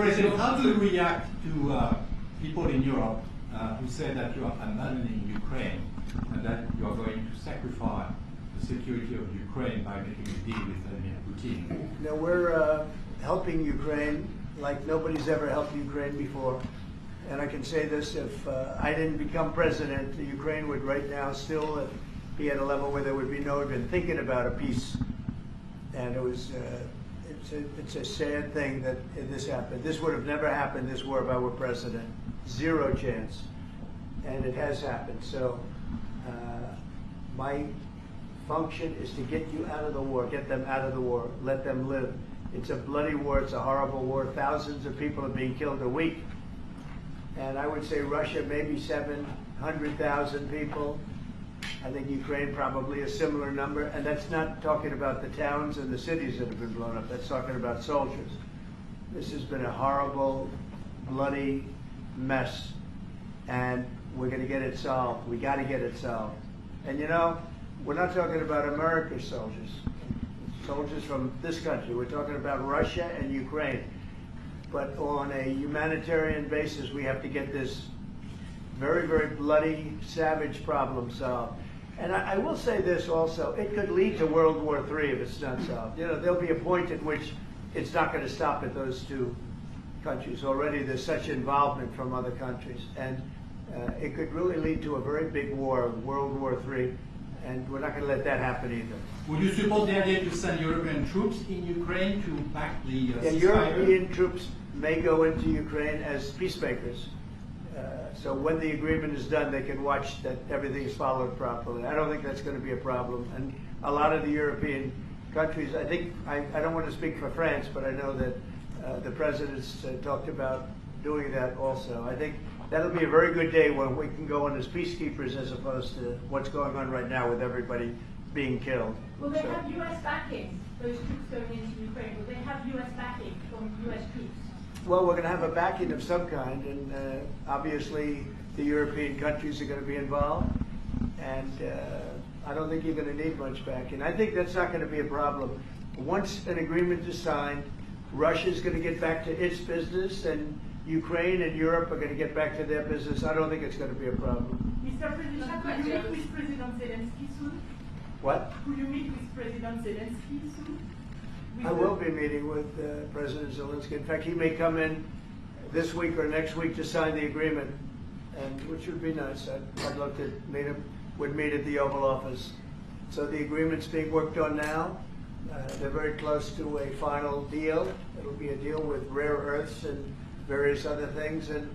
President, how do you react to people in Europe who say that you are abandoning Ukraine and that you are going to sacrifice the security of Ukraine by making a deal with Vladimir Putin? Now we're helping Ukraine like nobody's ever helped Ukraine before. And I can say this, if I didn't become president, the Ukraine would right now still be at a level where there would be no even thinking about a peace. And it was, it's a sad thing that this happened. This would have never happened, this war, if I were president. Zero chance. And it has happened. So my function is to get you out of the war, get them out of the war, let them live. It's a bloody war, it's a horrible war. Thousands of people are being killed a week. And I would say Russia, maybe 700,000 people. I think Ukraine probably a similar number. And that's not talking about the towns and the cities that have been blown up. That's talking about soldiers. This has been a horrible, bloody mess. And we're going to get it solved. We got to get it solved. And you know, we're not talking about America's soldiers. Soldiers from this country. We're talking about Russia and Ukraine. But on a humanitarian basis, we have to get this very, very bloody, savage problem solved. And I will say this also, it could lead to World War III if it's not solved. You know, there'll be a point at which it's not going to stop at those two countries. Already there's such involvement from other countries. And it could really lead to a very big war, World War III. And we're not going to let that happen either. Would you support the idea to send European troops in Ukraine to back the ceasefire? European troops may go into Ukraine as peacemakers. So when the agreement is done, they can watch that everything is followed properly. I don't think that's going to be a problem. And a lot of the European countries, I think, I don't want to speak for France, but I know that the presidents talked about doing that also. I think that'll be a very good day when we can go in as peacekeepers as opposed to what's going on right now with everybody being killed. Will they have U.S. backing, those troops going into Ukraine? Will they have U.S. backing from U.S. troops? Well, we're going to have a backing of some kind, and obviously the European countries are going to be involved, and I don't think you're going to need much backing. I think that's not going to be a problem. Once an agreement is signed, Russia's going to get back to its business, and Ukraine and Europe are going to get back to their business. I don't think it's going to be a problem. Mr. President, could you meet with President Zelensky soon? What? Could you meet with President Zelensky soon? I will be meeting with President Zelensky. In fact, he may come in this week or next week to sign the agreement, and which would be nice. I'd love to meet him. Would meet at the Oval Office. So the agreement's being worked on now. They're very close to a final deal. It'll be a deal with rare earths and various other things, and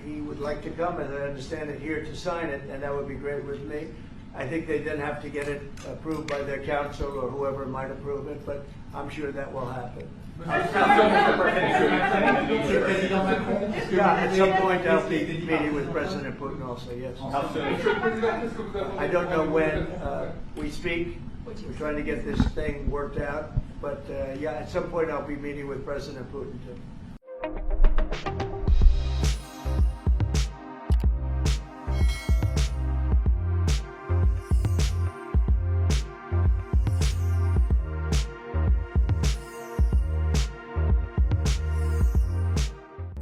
he would like to come, and I understand it, here to sign it, and that would be great with me. I think they then have to get it approved by their council or whoever might approve it, but I'm sure that will happen. Yeah, at some point I'll be meeting with President Putin also, yes. I don't know when we speak. We're trying to get this thing worked out, but yeah, at some point I'll be meeting with President Putin too.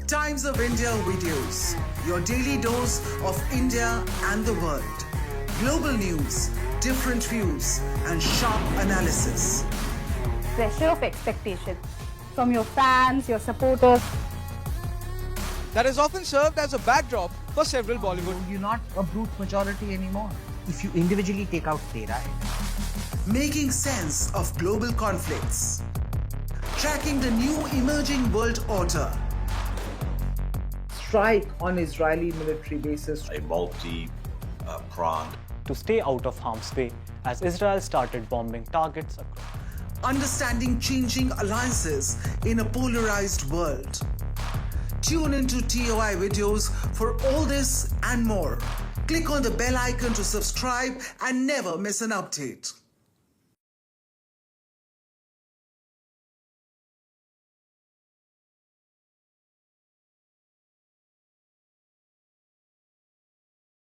Times of India videos, your daily dose of India and the world. Global news, different views, and sharp analysis. Pressure of expectation from your fans, your supporters. That has often served as a backdrop for several Bollywood. You're not a brute majority anymore. If you individually take out data. Making sense of global conflicts. Tracking the new emerging world order. Strike on Israeli military bases. A multi-pronged. To stay out of harm's way as Israel started bombing targets across. Understanding changing alliances in a polarized world. Tune into TOI videos for all this and more. Click on the bell icon to subscribe and never miss an update.